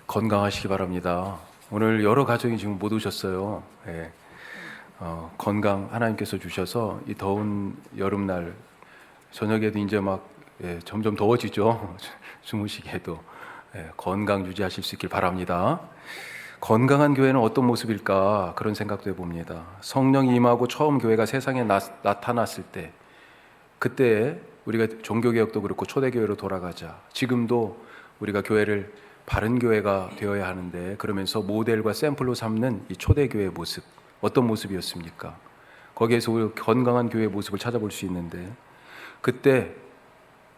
건강하시기 바랍니다. 오늘 여러 가정이 지금 못 오셨어요. 예. 건강 하나님께서 주셔서 이 더운 여름날 저녁에도 이제 막 점점 더워지죠. 주무시기에도 건강 유지하실 수 있길 바랍니다. 건강한 교회는 어떤 모습일까 그런 생각도 해봅니다. 성령이 임하고 처음 교회가 세상에 나타났을 때, 그때 우리가 종교개혁도 그렇고 초대교회로 돌아가자. 지금도 우리가 교회를 바른 교회가 되어야 하는데, 그러면서 모델과 샘플로 삼는 이 초대교회의 모습, 어떤 모습이었습니까? 거기에서 우리 건강한 교회의 모습을 찾아볼 수 있는데, 그때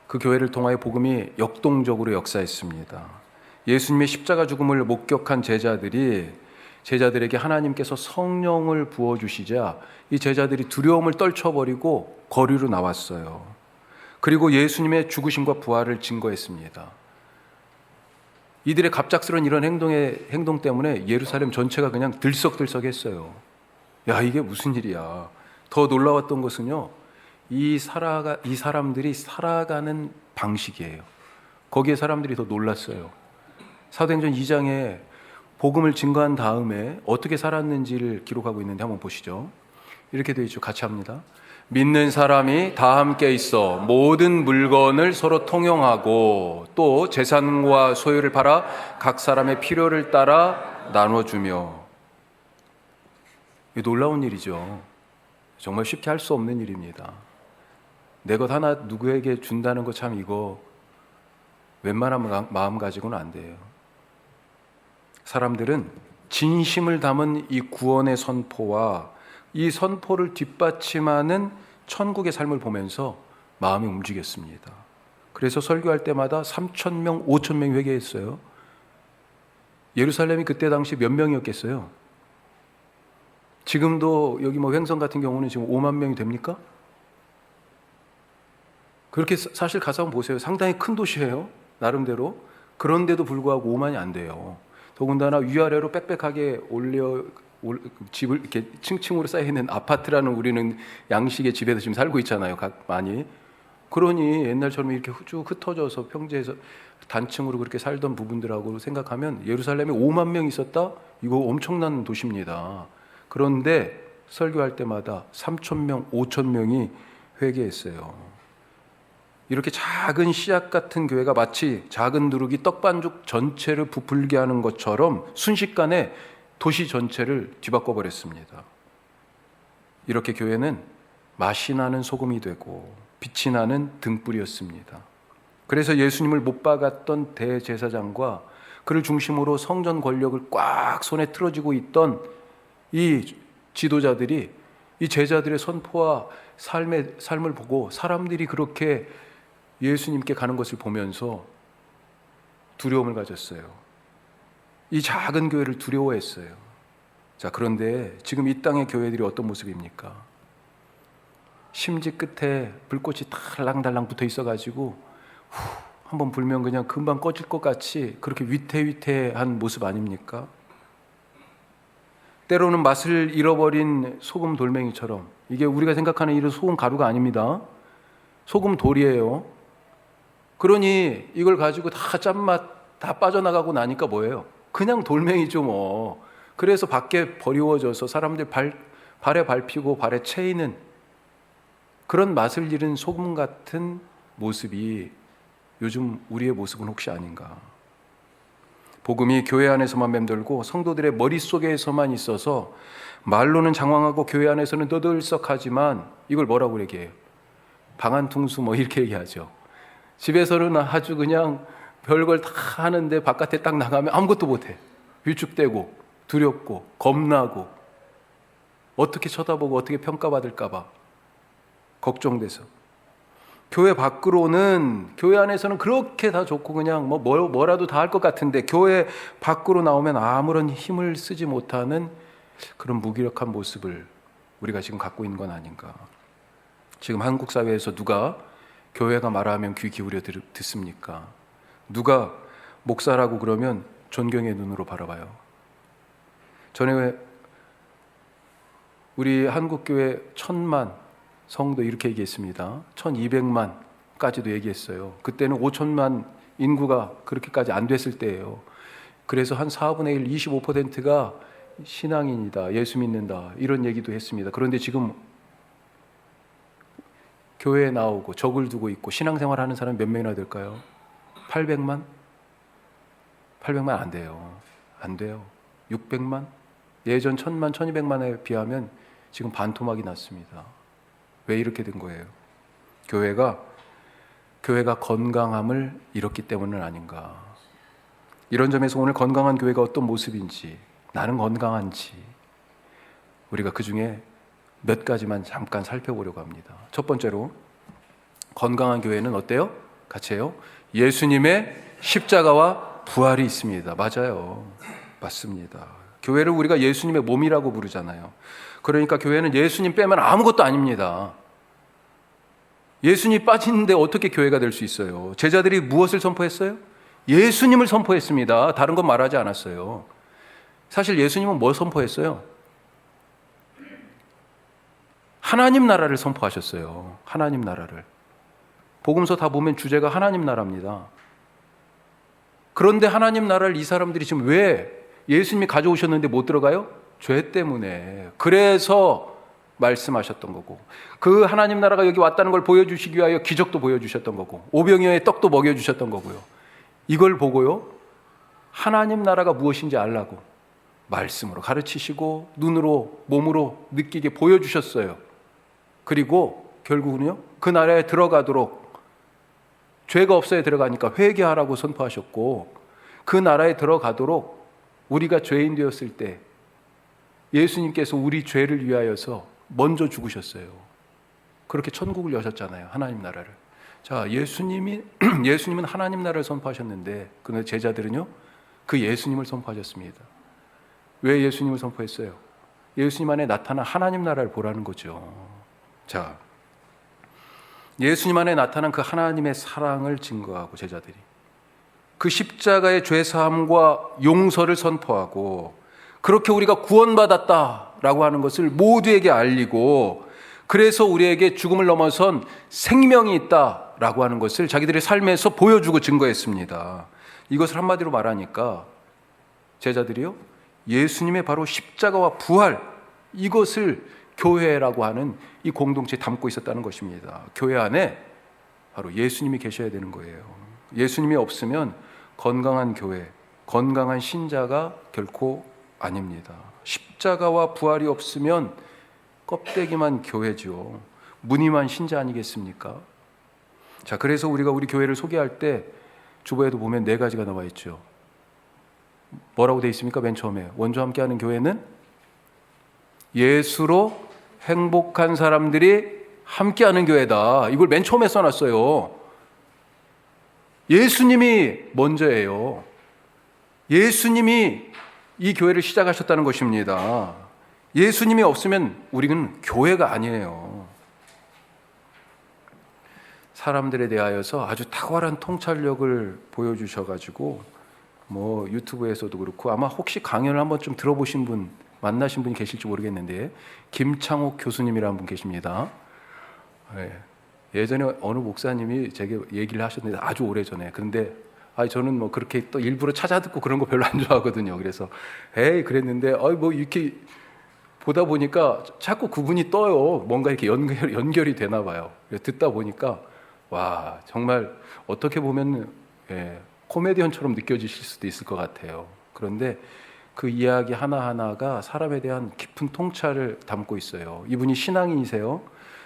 그 교회를 통하여 복음이 역동적으로 역사했습니다. 예수님의 십자가 죽음을 목격한 제자들에게 하나님께서 성령을 부어주시자 이 제자들이 두려움을 떨쳐버리고 거리로 나왔어요. 그리고 예수님의 죽으심과 부활을 증거했습니다. 이들의 갑작스러운 이런 행동 때문에 예루살렘 전체가 그냥 들썩들썩했어요. 야, 이게 무슨 일이야. 더 놀라웠던 것은요, 이 사람들이 살아가는 방식이에요. 거기에 사람들이 더 놀랐어요. 사도행전 2장에 복음을 증거한 다음에 어떻게 살았는지를 기록하고 있는데 한번 보시죠. 이렇게 되어 있죠. 같이 합니다. 믿는 사람이 다 함께 있어 모든 물건을 서로 통용하고 또 재산과 소유를 팔아 각 사람의 필요를 따라 나눠주며. 이게 놀라운 일이죠. 정말 쉽게 할 수 없는 일입니다. 내 것 하나 누구에게 준다는 거 참 이거 웬만한 마음 가지고는 안 돼요. 사람들은 진심을 담은 이 구원의 선포와 이 선포를 뒷받침하는 천국의 삶을 보면서 마음이 움직였습니다. 그래서 설교할 때마다 3,000명, 5,000명이 회개했어요. 예루살렘이 그때 당시 몇 명이었겠어요? 지금도 여기 뭐 횡성 같은 경우는 지금 5만 명이 됩니까? 그렇게 사실 가서 한번 보세요. 상당히 큰 도시예요, 나름대로. 그런데도 불구하고 5만이 안 돼요. 더군다나 위아래로 빽빽하게 집을 이렇게 층층으로 쌓여 있는 아파트라는 우리는 양식의 집에서 지금 살고 있잖아요, 많이. 그러니 옛날처럼 이렇게 쭉 흩어져서 평지에서 단층으로 그렇게 살던 부분들하고 생각하면 예루살렘에 5만 명 있었다? 이거 엄청난 도시입니다. 그런데 설교할 때마다 3,000명, 5,000명이 회개했어요. 이렇게 작은 씨앗 같은 교회가 마치 작은 누룩이 떡반죽 전체를 부풀게 하는 것처럼 순식간에 도시 전체를 뒤바꿔 버렸습니다. 이렇게 교회는 맛이 나는 소금이 되고 빛이 나는 등불이었습니다. 그래서 예수님을 못 박았던 대제사장과 그를 중심으로 성전 권력을 꽉 손에 틀어쥐고 있던 이 지도자들이 이 제자들의 선포와 삶을 보고 사람들이 그렇게 예수님께 가는 것을 보면서 두려움을 가졌어요. 이 작은 교회를 두려워했어요. 자, 그런데 지금 이 땅의 교회들이 어떤 모습입니까? 심지 끝에 불꽃이 달랑달랑 붙어 있어가지고 한번 불면 그냥 금방 꺼질 것 같이 그렇게 위태위태한 모습 아닙니까? 때로는 맛을 잃어버린 소금 돌멩이처럼, 이게 우리가 생각하는 이런 소금 가루가 아닙니다. 소금 돌이에요. 그러니 이걸 가지고 다 짠맛 다 빠져나가고 나니까 뭐예요? 그냥 돌멩이죠 뭐. 그래서 밖에 버리워져서 사람들 발에 밟히고 발에 채이는 그런 맛을 잃은 소금 같은 모습이 요즘 우리의 모습은 혹시 아닌가? 복음이 교회 안에서만 맴돌고 성도들의 머릿속에서만 있어서 말로는 장황하고 교회 안에서는 떠들썩하지만 이걸 뭐라고 얘기해요? 방한퉁수 뭐 이렇게 얘기하죠. 집에서는 아주 그냥 별걸 다 하는데 바깥에 딱 나가면 아무것도 못해. 위축되고 두렵고 겁나고 어떻게 쳐다보고 어떻게 평가받을까 봐 걱정돼서. 교회 밖으로는, 교회 안에서는 그렇게 다 좋고 그냥 뭐라도 다 할 것 같은데 교회 밖으로 나오면 아무런 힘을 쓰지 못하는 그런 무기력한 모습을 우리가 지금 갖고 있는 건 아닌가. 지금 한국 사회에서 누가 교회가 말하면 귀 기울여 듣습니까? 누가 목사라고 그러면 존경의 눈으로 바라봐요. 전에 우리 한국교회 1,000만 성도 이렇게 얘기했습니다. 1,200만까지도 얘기했어요. 그때는 5천만 인구가 그렇게까지 안 됐을 때예요. 그래서 한 4분의 1, 25%가 신앙인이다, 예수 믿는다, 이런 얘기도 했습니다. 그런데 지금 교회에 나오고 적을 두고 있고 신앙생활 하는 사람 몇 명이나 될까요? 800만? 800만 안 돼요. 안 돼요. 600만? 예전 1000만, 1200만에 비하면 지금 반토막이 났습니다. 왜 이렇게 된 거예요? 교회가 건강함을 잃었기 때문은 아닌가. 이런 점에서 오늘 건강한 교회가 어떤 모습인지, 나는 건강한지 우리가 그 중에 몇 가지만 잠깐 살펴보려고 합니다. 첫 번째로, 건강한 교회는 어때요? 같이 해요. 예수님의 십자가와 부활이 있습니다. 맞아요. 맞습니다. 교회를 우리가 예수님의 몸이라고 부르잖아요. 그러니까 교회는 예수님 빼면 아무것도 아닙니다. 예수님이 빠지는데 어떻게 교회가 될 수 있어요? 제자들이 무엇을 선포했어요? 예수님을 선포했습니다. 다른 건 말하지 않았어요. 사실 예수님은 뭘 선포했어요? 하나님 나라를 선포하셨어요. 하나님 나라를. 복음서 다 보면 주제가 하나님 나라입니다. 그런데 하나님 나라를 이 사람들이 지금 왜 예수님이 가져오셨는데 못 들어가요? 죄 때문에. 그래서 말씀하셨던 거고, 그 하나님 나라가 여기 왔다는 걸 보여주시기 위하여 기적도 보여주셨던 거고, 오병이어의 떡도 먹여주셨던 거고요. 이걸 보고요, 하나님 나라가 무엇인지 알라고 말씀으로 가르치시고 눈으로 몸으로 느끼게 보여주셨어요. 그리고 결국은요, 그 나라에 들어가도록, 죄가 없어야 들어가니까 회개하라고 선포하셨고, 그 나라에 들어가도록 우리가 죄인 되었을 때 예수님께서 우리 죄를 위하여서 먼저 죽으셨어요. 그렇게 천국을 여셨잖아요. 하나님 나라를. 자, 예수님은 하나님 나라를 선포하셨는데 그 제자들은요, 그 예수님을 선포하셨습니다. 왜 예수님을 선포했어요? 예수님 안에 나타난 하나님 나라를 보라는 거죠. 자, 예수님 안에 나타난 그 하나님의 사랑을 증거하고 제자들이 그 십자가의 죄사함과 용서를 선포하고, 그렇게 우리가 구원받았다라고 하는 것을 모두에게 알리고, 그래서 우리에게 죽음을 넘어선 생명이 있다라고 하는 것을 자기들의 삶에서 보여주고 증거했습니다. 이것을 한마디로 말하니까 제자들이요, 예수님의 바로 십자가와 부활, 이것을 교회라고 하는 이 공동체에 담고 있었다는 것입니다. 교회 안에 바로 예수님이 계셔야 되는 거예요. 예수님이 없으면 건강한 교회, 건강한 신자가 결코 아닙니다. 십자가와 부활이 없으면 껍데기만 교회죠. 무늬만 신자 아니겠습니까? 자, 그래서 우리가 우리 교회를 소개할 때 주보에도 보면 4가지가 나와 있죠. 뭐라고 되어 있습니까? 맨 처음에 원주와 함께하는 교회는 예수로 행복한 사람들이 함께하는 교회다. 이걸 맨 처음에 써놨어요. 예수님이 먼저예요. 예수님이 이 교회를 시작하셨다는 것입니다. 예수님이 없으면 우리는 교회가 아니에요. 사람들에 대하여서 아주 탁월한 통찰력을 보여주셔가지고 유튜브에서도 그렇고, 아마 혹시 강연을 한번 좀 들어보신 분, 만나신 분이 계실지 모르겠는데, 김창옥 교수님이라는 분 계십니다. 예전에 어느 목사님이 제게 얘기를 하셨는데, 아주 오래전에. 그런데 저는 그렇게 또 일부러 찾아듣고 그런 거 별로 안 좋아하거든요. 그래서 그랬는데 이렇게 보다 보니까 자꾸 그분이 떠요. 뭔가 이렇게 연결이 되나 봐요. 듣다 보니까 와, 정말 어떻게 보면 코미디언처럼 느껴지실 수도 있을 것 같아요. 그런데 그 이야기 하나하나가 사람에 대한 깊은 통찰을 담고 있어요. 이분이 신앙인이세요.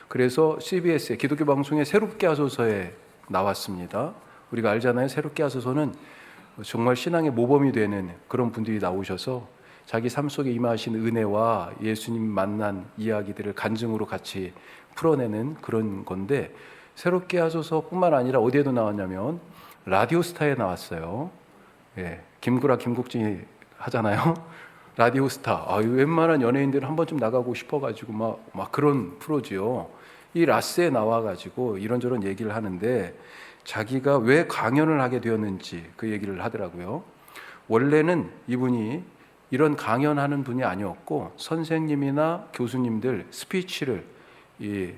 그래서 CBS의 기독교 방송에 새롭게 하소서에 나왔습니다. 우리가 알잖아요. 새롭게 하소서는 정말 신앙의 모범이 되는 그런 분들이 나오셔서 자기 삶 속에 임하신 은혜와 예수님 만난 이야기들을 간증으로 같이 풀어내는 그런 건데, 새롭게 하소서뿐만 아니라 어디에도 나왔냐면 라디오스타에 나왔어요. 김구라, 김국진이 하잖아요. 라디오스타. 웬만한 연예인들은 한 번쯤 나가고 싶어가지고 막 그런 프로지요. 이 라스에 나와가지고 이런저런 얘기를 하는데, 자기가 왜 강연을 하게 되었는지 그 얘기를 하더라고요. 원래는 이분이 이런 강연하는 분이 아니었고, 선생님이나 교수님들 스피치를, 이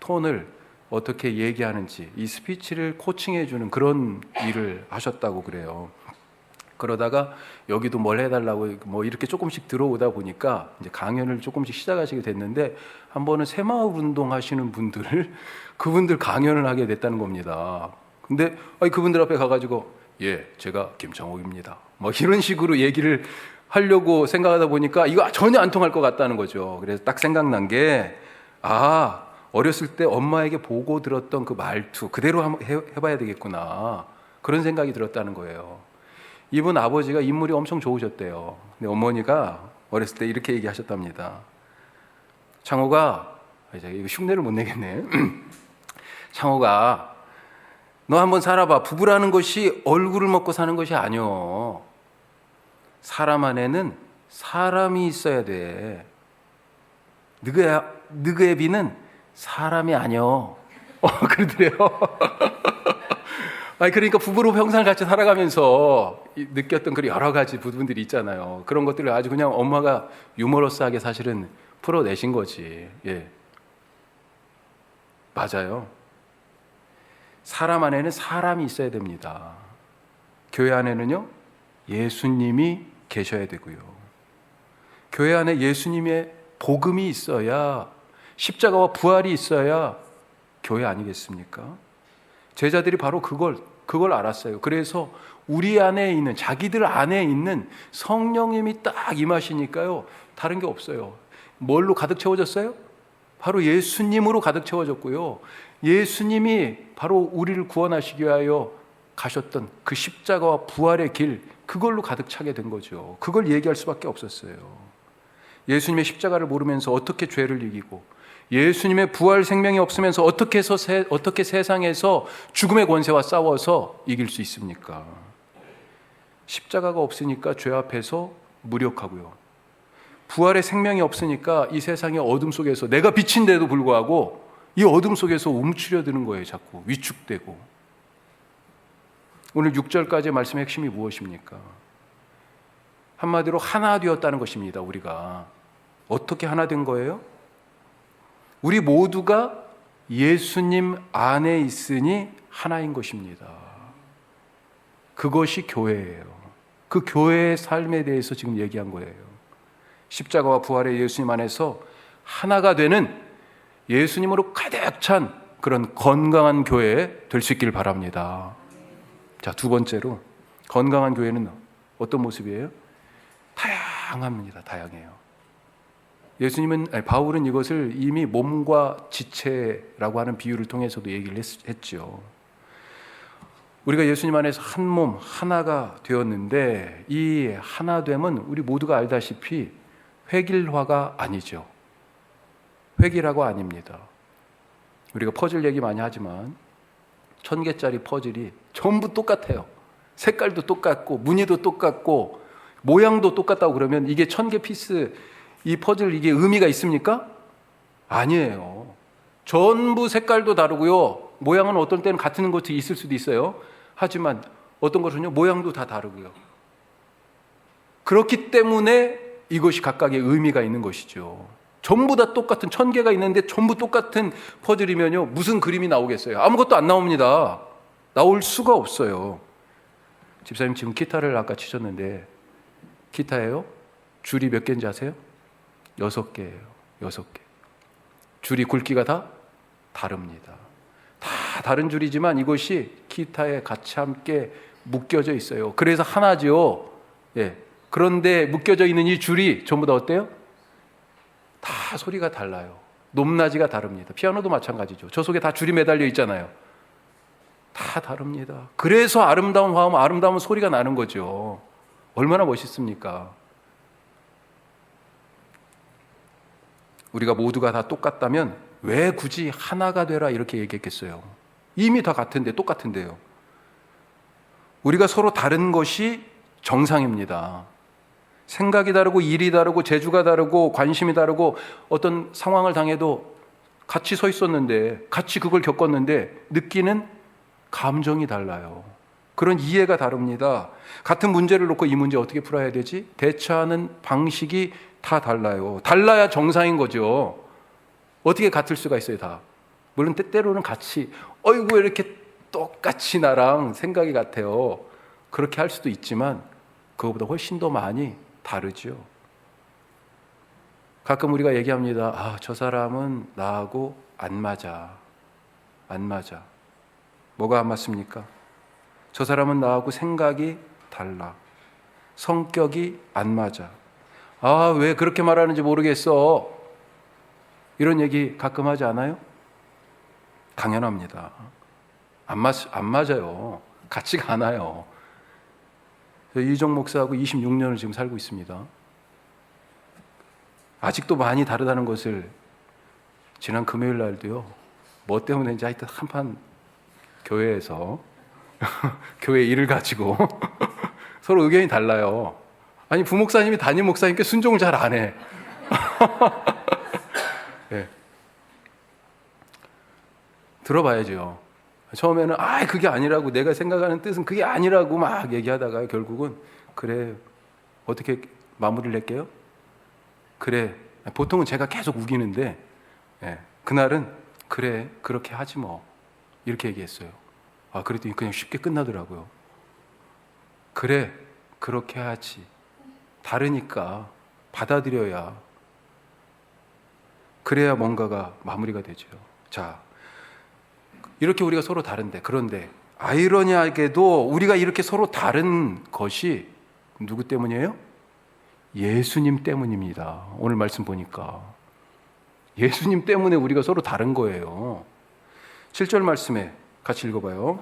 톤을 어떻게 얘기하는지 이 스피치를 코칭해 주는 그런 일을 하셨다고 그래요. 그러다가 여기도 뭘 해달라고 뭐 이렇게 조금씩 들어오다 보니까 이제 강연을 조금씩 시작하시게 됐는데, 한 번은 새마을 운동 하시는 분들을 그분들 강연을 하게 됐다는 겁니다. 근데 그분들 앞에 가가지고 제가 김창옥입니다, 뭐 이런 식으로 얘기를 하려고 생각하다 보니까 이거 전혀 안 통할 것 같다는 거죠. 그래서 딱 생각난 게, 어렸을 때 엄마에게 보고 들었던 그 말투 그대로 한번 해봐야 되겠구나, 그런 생각이 들었다는 거예요. 이분 아버지가 인물이 엄청 좋으셨대요. 근데 어머니가 어렸을 때 이렇게 얘기하셨답니다. 창호가, 이제 이거 흉내를 못 내겠네. 창호가, 너 한번 살아봐. 부부라는 것이 얼굴을 먹고 사는 것이 아니오. 사람 안에는 사람이 있어야 돼. 너그 애비는 사람이 아니오. 그러더래요. 그러니까 부부로 평생을 같이 살아가면서 느꼈던 그런 여러 가지 부분들이 있잖아요. 그런 것들을 아주 그냥 엄마가 유머러스하게 사실은 풀어내신 거지. 맞아요. 사람 안에는 사람이 있어야 됩니다. 교회 안에는요, 예수님이 계셔야 되고요. 교회 안에 예수님의 복음이 있어야, 십자가와 부활이 있어야 교회 아니겠습니까? 제자들이 바로 그걸 알았어요. 그래서 우리 안에 있는, 자기들 안에 있는 성령님이 딱 임하시니까요, 다른 게 없어요. 뭘로 가득 채워졌어요? 바로 예수님으로 가득 채워졌고요. 예수님이 바로 우리를 구원하시기 위하여 가셨던 그 십자가와 부활의 길, 그걸로 가득 차게 된 거죠. 그걸 얘기할 수밖에 없었어요. 예수님의 십자가를 모르면서 어떻게 죄를 이기고, 예수님의 부활 생명이 없으면서 어떻게 세상에서 죽음의 권세와 싸워서 이길 수 있습니까? 십자가가 없으니까 죄 앞에서 무력하고요. 부활의 생명이 없으니까 이 세상의 어둠 속에서, 내가 빛인데도 불구하고 이 어둠 속에서 움츠려드는 거예요. 자꾸 위축되고. 오늘 6절까지의 말씀의 핵심이 무엇입니까? 한마디로 하나 되었다는 것입니다. 우리가 어떻게 하나 된 거예요? 우리 모두가 예수님 안에 있으니 하나인 것입니다. 그것이 교회예요. 그 교회의 삶에 대해서 지금 얘기한 거예요. 십자가와 부활의 예수님 안에서 하나가 되는, 예수님으로 가득 찬 그런 건강한 교회 될 수 있기를 바랍니다. 자, 두 번째로, 건강한 교회는 어떤 모습이에요? 다양합니다. 다양해요. 바울은 이것을 이미 몸과 지체라고 하는 비유를 통해서도 얘기를 했죠. 우리가 예수님 안에서 한 몸, 하나가 되었는데, 이 하나됨은 우리 모두가 알다시피 획일화가 아니죠. 획일화가 아닙니다. 우리가 퍼즐 얘기 많이 하지만 1000개짜리 퍼즐이 전부 똑같아요. 색깔도 똑같고 무늬도 똑같고 모양도 똑같다고 그러면 이게 1000개 피스, 이 퍼즐, 이게 의미가 있습니까? 아니에요. 전부 색깔도 다르고요, 모양은 어떤 때는 같은 것이 있을 수도 있어요. 하지만 어떤 것은요, 모양도 다 다르고요. 그렇기 때문에 이것이 각각의 의미가 있는 것이죠. 전부 다 똑같은 1000개가 있는데 전부 똑같은 퍼즐이면요, 무슨 그림이 나오겠어요? 아무것도 안 나옵니다. 나올 수가 없어요. 집사님 지금 기타를 아까 치셨는데, 기타예요? 줄이 몇 개인지 아세요? 6개예요. 6개. 줄이 굵기가 다 다릅니다. 다 다른 줄이지만 이것이 기타에 같이 함께 묶여져 있어요. 그래서 하나죠. 그런데 묶여져 있는 이 줄이 전부 다 어때요? 다 소리가 달라요. 높낮이가 다릅니다. 피아노도 마찬가지죠. 저 속에 다 줄이 매달려 있잖아요. 다 다릅니다. 그래서 아름다운 화음, 아름다운 소리가 나는 거죠. 얼마나 멋있습니까? 우리가 모두가 다 똑같다면 왜 굳이 하나가 되라 이렇게 얘기했겠어요? 이미 다 같은데, 똑같은데요. 우리가 서로 다른 것이 정상입니다. 생각이 다르고 일이 다르고 재주가 다르고 관심이 다르고 어떤 상황을 당해도 같이 서 있었는데, 같이 그걸 겪었는데 느끼는 감정이 달라요. 그런 이해가 다릅니다. 같은 문제를 놓고 이 문제 어떻게 풀어야 되지? 대처하는 방식이 다 달라요. 달라야 정상인 거죠. 어떻게 같을 수가 있어요, 다. 물론 때때로는 같이, 어이구 왜 이렇게 똑같이 나랑 생각이 같아요, 그렇게 할 수도 있지만 그거보다 훨씬 더 많이 다르죠. 가끔 우리가 얘기합니다. 저 사람은 나하고 안 맞아. 안 맞아. 뭐가 안 맞습니까? 저 사람은 나하고 생각이 달라. 성격이 안 맞아. 왜 그렇게 말하는지 모르겠어. 이런 얘기 가끔 하지 않아요? 당연합니다. 안 맞아요. 같지가 않아요. 이정 목사하고 26년을 지금 살고 있습니다. 아직도 많이 다르다는 것을 지난 금요일 날도요. 뭐 때문인지 하여튼 한판 교회에서 교회 일을 가지고 서로 의견이 달라요. 아니 부목사님이 담임 목사님께 순종을 잘 안 해. 네. 들어봐야죠. 처음에는 그게 아니라고, 내가 생각하는 뜻은 그게 아니라고 막 얘기하다가 결국은 그래, 어떻게 마무리를 낼게요? 그래, 보통은 제가 계속 우기는데 그날은 그래, 그렇게 하지 뭐, 이렇게 얘기했어요. 그랬더니 그냥 쉽게 끝나더라고요. 그래, 그렇게 하지. 다르니까 받아들여야, 그래야 뭔가가 마무리가 되죠. 자, 이렇게 우리가 서로 다른데, 그런데 아이러니하게도 우리가 이렇게 서로 다른 것이 누구 때문이에요? 예수님 때문입니다. 오늘 말씀 보니까 예수님 때문에 우리가 서로 다른 거예요. 7절 말씀에 같이 읽어봐요.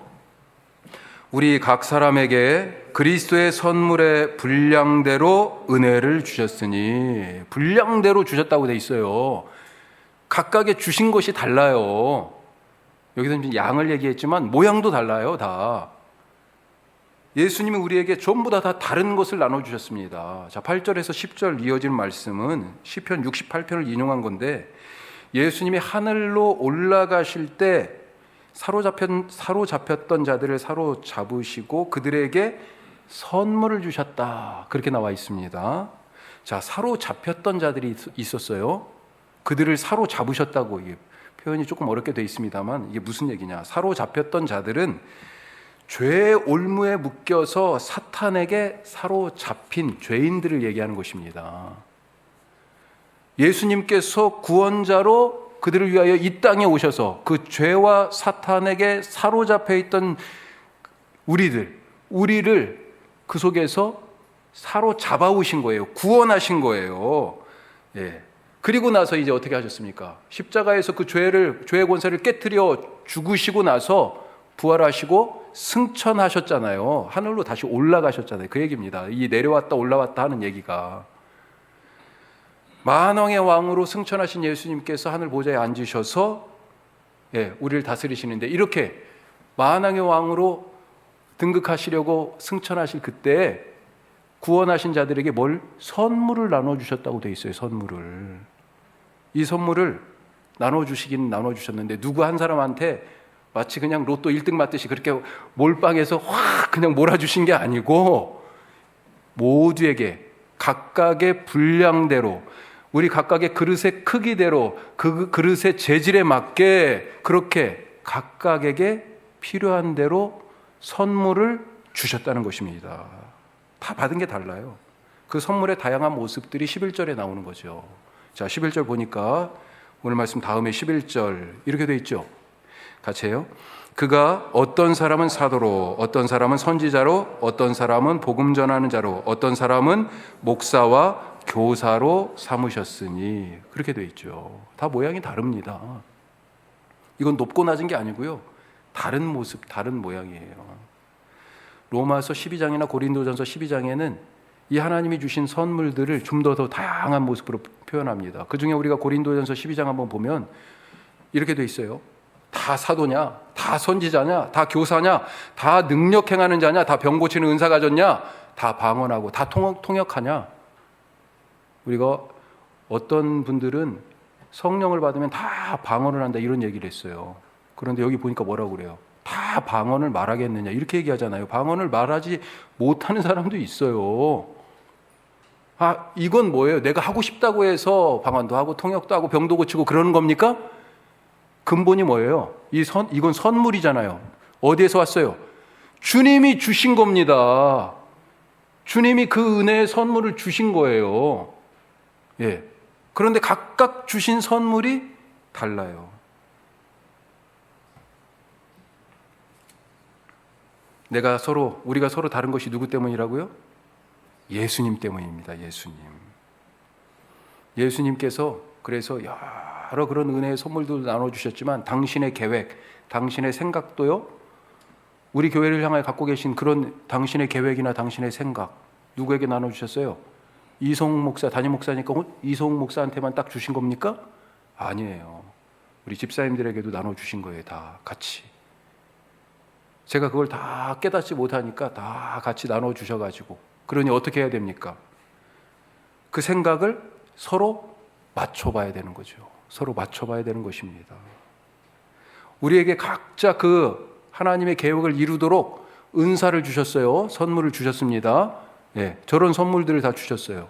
우리 각 사람에게 그리스도의 선물의 분량대로 은혜를 주셨으니, 분량대로 주셨다고 돼 있어요. 각각의 주신 것이 달라요. 여기서는 양을 얘기했지만 모양도 달라요. 다 예수님이 우리에게 전부 다 다른 것을 나눠주셨습니다. 자, 8절에서 10절 이어진 말씀은 시편 68편을 인용한 건데, 예수님이 하늘로 올라가실 때 사로잡혔던 자들을 사로잡으시고 그들에게 선물을 주셨다, 그렇게 나와 있습니다. 자, 사로잡혔던 자들이 있었어요. 그들을 사로잡으셨다고, 이게 표현이 조금 어렵게 되어 있습니다만 이게 무슨 얘기냐. 사로잡혔던 자들은 죄의 올무에 묶여서 사탄에게 사로잡힌 죄인들을 얘기하는 것입니다. 예수님께서 구원자로 그들을 위하여 이 땅에 오셔서 그 죄와 사탄에게 사로잡혀 있던 우리를 그 속에서 사로잡아 오신 거예요. 구원하신 거예요. 그리고 나서 이제 어떻게 하셨습니까? 십자가에서 그 죄의 권세를 깨트려 죽으시고 나서 부활하시고 승천하셨잖아요. 하늘로 다시 올라가셨잖아요. 그 얘기입니다. 이 내려왔다 올라왔다 하는 얘기가, 만왕의 왕으로 승천하신 예수님께서 하늘 보좌에 앉으셔서 우리를 다스리시는데, 이렇게 만왕의 왕으로 등극하시려고 승천하실 그때 구원하신 자들에게 선물을 나눠주셨다고 되어 있어요. 선물을. 이 선물을 나눠주시긴 나눠주셨는데, 누구 한 사람한테 마치 그냥 로또 1등 맞듯이 그렇게 몰빵해서 확 그냥 몰아주신 게 아니고, 모두에게 각각의 분량대로, 우리 각각의 그릇의 크기대로, 그 그릇의 재질에 맞게 그렇게 각각에게 필요한 대로 선물을 주셨다는 것입니다. 다 받은 게 달라요. 그 선물의 다양한 모습들이 11절에 나오는 거죠. 자, 11절 보니까 오늘 말씀 다음에 11절 이렇게 돼 있죠. 같이 해요. 그가 어떤 사람은 사도로, 어떤 사람은 선지자로, 어떤 사람은 복음 전하는 자로, 어떤 사람은 목사와 교사로 삼으셨으니, 그렇게 돼 있죠. 다 모양이 다릅니다. 이건 높고 낮은 게 아니고요, 다른 모습, 다른 모양이에요. 로마서 12장이나 고린도전서 12장에는 이 하나님이 주신 선물들을 좀 더 다양한 모습으로 표현합니다. 그 중에 우리가 고린도전서 12장 한번 보면 이렇게 돼 있어요. 다 사도냐? 다 선지자냐? 다 교사냐? 다 능력 행하는 자냐? 다 병 고치는 은사 가졌냐? 다 방언하고 다 통역하냐? 우리가 어떤 분들은 성령을 받으면 다 방언을 한다, 이런 얘기를 했어요. 그런데 여기 보니까 뭐라고 그래요? 다 방언을 말하겠느냐, 이렇게 얘기하잖아요. 방언을 말하지 못하는 사람도 있어요. 이건 뭐예요? 내가 하고 싶다고 해서 방언도 하고 통역도 하고 병도 고치고 그러는 겁니까? 근본이 뭐예요? 이건 선물이잖아요. 어디에서 왔어요? 주님이 주신 겁니다. 주님이 그 은혜의 선물을 주신 거예요. 예. 그런데 각각 주신 선물이 달라요. 우리가 서로 다른 것이 누구 때문이라고요? 예수님 때문입니다. 예수님께서 그래서 여러 그런 은혜의 선물도 나눠주셨지만 당신의 계획, 당신의 생각도요, 우리 교회를 향해 갖고 계신 그런 당신의 계획이나 당신의 생각, 누구에게 나눠주셨어요? 이송 목사, 담임 목사니까 이송 목사한테만 딱 주신 겁니까? 아니에요. 우리 집사님들에게도 나눠주신 거예요. 다 같이. 제가 그걸 다 깨닫지 못하니까 다 같이 나눠주셔가지고, 그러니 어떻게 해야 됩니까? 그 생각을 서로 맞춰봐야 되는 거죠. 서로 맞춰봐야 되는 것입니다. 우리에게 각자 그 하나님의 계획을 이루도록 은사를 주셨어요. 선물을 주셨습니다. 예, 저런 선물들을 다 주셨어요.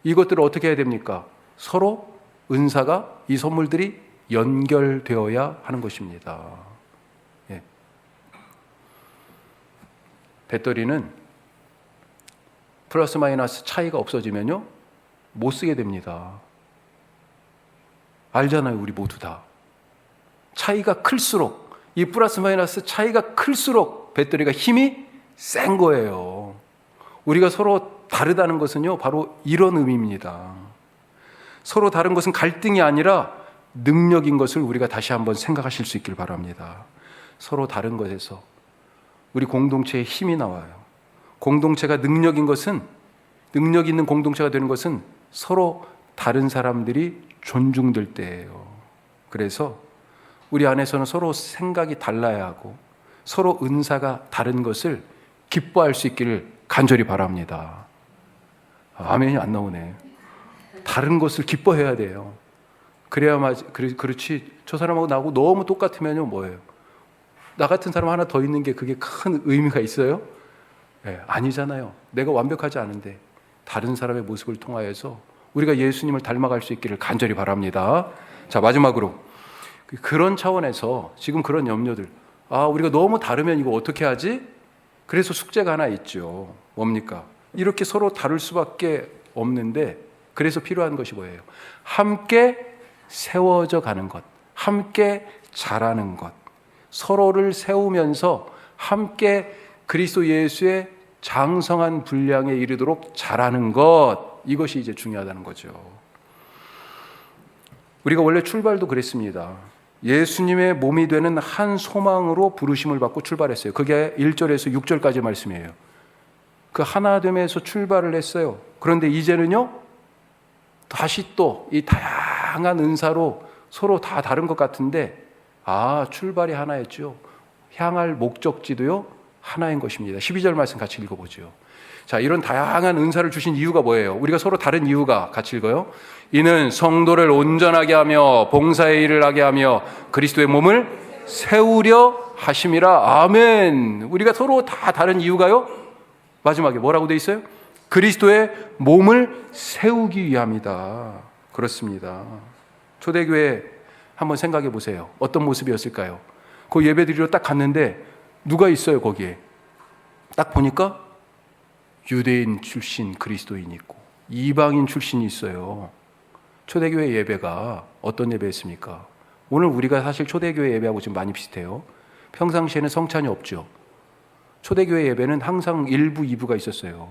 이것들을 어떻게 해야 됩니까? 서로 은사가, 이 선물들이 연결되어야 하는 것입니다. 예. 배터리는 플러스 마이너스 차이가 없어지면요, 못 쓰게 됩니다. 알잖아요, 우리 모두 다. 차이가 클수록, 이 플러스 마이너스 차이가 클수록 배터리가 힘이 센 거예요. 우리가 서로 다르다는 것은요, 바로 이런 의미입니다. 서로 다른 것은 갈등이 아니라 능력인 것을 우리가 다시 한번 생각하실 수 있길 바랍니다. 서로 다른 것에서 우리 공동체의 힘이 나와요. 공동체가 능력 있는 공동체가 되는 것은 서로 다른 사람들이 존중될 때예요. 그래서 우리 안에서는 서로 생각이 달라야 하고 서로 은사가 다른 것을 기뻐할 수 있기를 간절히 바랍니다. 아멘이 안 나오네. 다른 것을 기뻐해야 돼요. 그렇지. 저 사람하고 나하고 너무 똑같으면요, 뭐예요? 나 같은 사람 하나 더 있는 게 그게 큰 의미가 있어요? 네, 아니잖아요. 내가 완벽하지 않은데 다른 사람의 모습을 통하여서 우리가 예수님을 닮아갈 수 있기를 간절히 바랍니다. 자, 마지막으로 그런 차원에서 지금 그런 염려들, 우리가 너무 다르면 이거 어떻게 하지? 그래서 숙제가 하나 있죠. 뭡니까? 이렇게 서로 다를 수밖에 없는데, 그래서 필요한 것이 뭐예요? 함께 세워져 가는 것, 함께 자라는 것, 서로를 세우면서 함께 그리스도 예수의 장성한 분량에 이르도록 자라는 것, 이것이 이제 중요하다는 거죠. 우리가 원래 출발도 그랬습니다. 예수님의 몸이 되는 한 소망으로 부르심을 받고 출발했어요. 그게 1절에서 6절까지 말씀이에요. 그 하나됨에서 출발을 했어요. 그런데 이제는요, 다시 또 이 다양한 은사로 서로 다 다른 것 같은데, 출발이 하나였죠. 향할 목적지도요, 하나인 것입니다. 12절 말씀 같이 읽어보죠. 자, 이런 다양한 은사를 주신 이유가 뭐예요? 우리가 서로 다른 이유가, 같이 읽어요. 이는 성도를 온전하게 하며 봉사의 일을 하게 하며 그리스도의 몸을 세우려 하심이라. 아멘. 우리가 서로 다 다른 이유가요, 마지막에 뭐라고 돼 있어요? 그리스도의 몸을 세우기 위함이다. 그렇습니다. 초대교회 한번 생각해 보세요. 어떤 모습이었을까요? 그 예배드리러 딱 갔는데 누가 있어요, 거기에? 딱 보니까 유대인 출신 그리스도인이 있고 이방인 출신이 있어요. 초대교회 예배가 어떤 예배였습니까? 오늘 우리가 사실 초대교회 예배하고 지금 많이 비슷해요. 평상시에는 성찬이 없죠. 초대교회 예배는 항상 1부, 2부가 있었어요.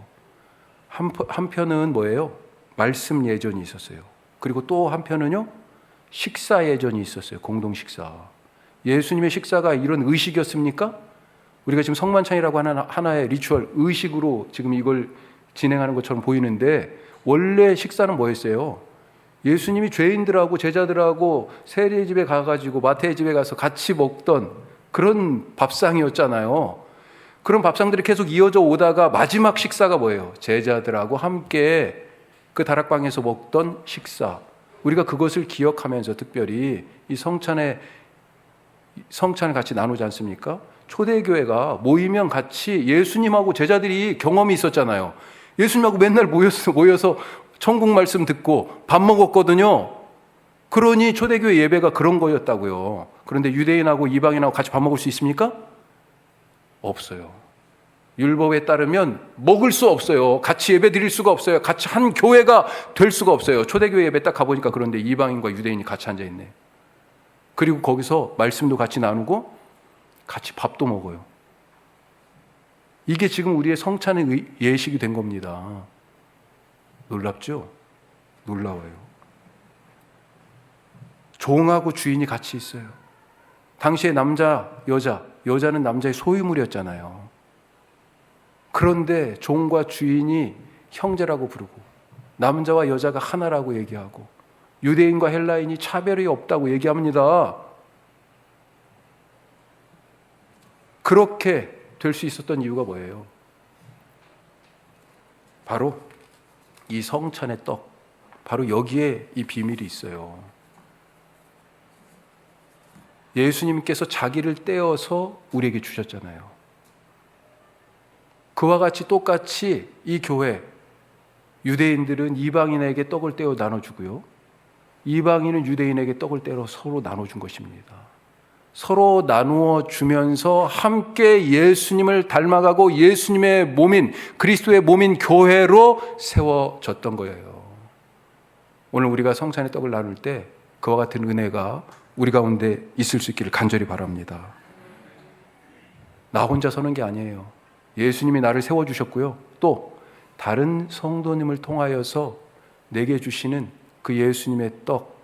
한편은 뭐예요? 말씀 예전이 있었어요. 그리고 또 한편은요, 식사 예전이 있었어요. 공동 식사. 예수님의 식사가 이런 의식이었습니까? 우리가 지금 성만찬이라고 하는 하나의 리추얼, 의식으로 지금 이걸 진행하는 것처럼 보이는데, 원래 식사는 뭐였어요? 예수님이 죄인들하고 제자들하고 세리의 집에 가가지고 마태의 집에 가서 같이 먹던 그런 밥상이었잖아요. 그런 밥상들이 계속 이어져 오다가 마지막 식사가 뭐예요? 제자들하고 함께 그 다락방에서 먹던 식사. 우리가 그것을 기억하면서 특별히 이 성찬을 같이 나누지 않습니까? 초대교회가 모이면 같이 예수님하고 제자들이 경험이 있었잖아요. 예수님하고 맨날 모여서 천국 말씀 듣고 밥 먹었거든요. 그러니 초대교회 예배가 그런 거였다고요. 그런데 유대인하고 이방인하고 같이 밥 먹을 수 있습니까? 없어요. 율법에 따르면 먹을 수 없어요. 같이 예배 드릴 수가 없어요. 같이 한 교회가 될 수가 없어요. 초대교회 예배 딱 가보니까 그런데 이방인과 유대인이 같이 앉아있네. 그리고 거기서 말씀도 같이 나누고 같이 밥도 먹어요. 이게 지금 우리의 성찬의 예식이 된 겁니다. 놀랍죠? 놀라워요. 종하고 주인이 같이 있어요. 당시에 남자, 여자는 남자의 소유물이었잖아요. 그런데 종과 주인이 형제라고 부르고 남자와 여자가 하나라고 얘기하고 유대인과 헬라인이 차별이 없다고 얘기합니다. 그렇게 될 수 있었던 이유가 뭐예요? 바로 이 성찬의 떡, 바로 여기에 이 비밀이 있어요. 예수님께서 자기를 떼어서 우리에게 주셨잖아요. 그와 같이 똑같이 이 교회, 유대인들은 이방인에게 떡을 떼어 나눠주고요. 이방인은 유대인에게 떡을 떼어 서로 나눠준 것입니다. 서로 나누어 주면서 함께 예수님을 닮아가고 예수님의 몸인, 그리스도의 몸인 교회로 세워졌던 거예요. 오늘 우리가 성찬의 떡을 나눌 때 그와 같은 은혜가 우리 가운데 있을 수 있기를 간절히 바랍니다. 나 혼자 서는 게 아니에요. 예수님이 나를 세워주셨고요. 또 다른 성도님을 통하여서 내게 주시는 그 예수님의 떡,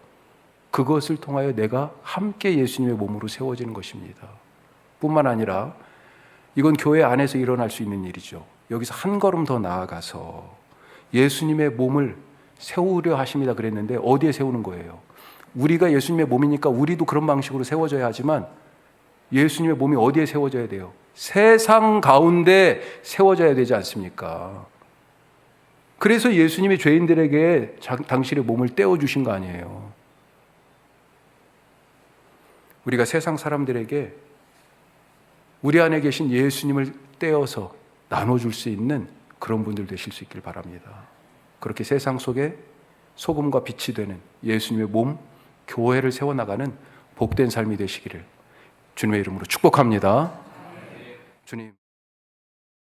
그것을 통하여 내가 함께 예수님의 몸으로 세워지는 것입니다. 뿐만 아니라 이건 교회 안에서 일어날 수 있는 일이죠. 여기서 한 걸음 더 나아가서 예수님의 몸을 세우려 하십니다 그랬는데 어디에 세우는 거예요? 우리가 예수님의 몸이니까 우리도 그런 방식으로 세워져야 하지만 예수님의 몸이 어디에 세워져야 돼요? 세상 가운데 세워져야 되지 않습니까? 그래서 예수님이 죄인들에게 당신의 몸을 떼어주신 거 아니에요. 우리가 세상 사람들에게 우리 안에 계신 예수님을 떼어서 나눠줄 수 있는 그런 분들 되실 수 있길 바랍니다. 그렇게 세상 속에 소금과 빛이 되는 예수님의 몸, 교회를 세워나가는 복된 삶이 되시기를 주님의 이름으로 축복합니다. 주님.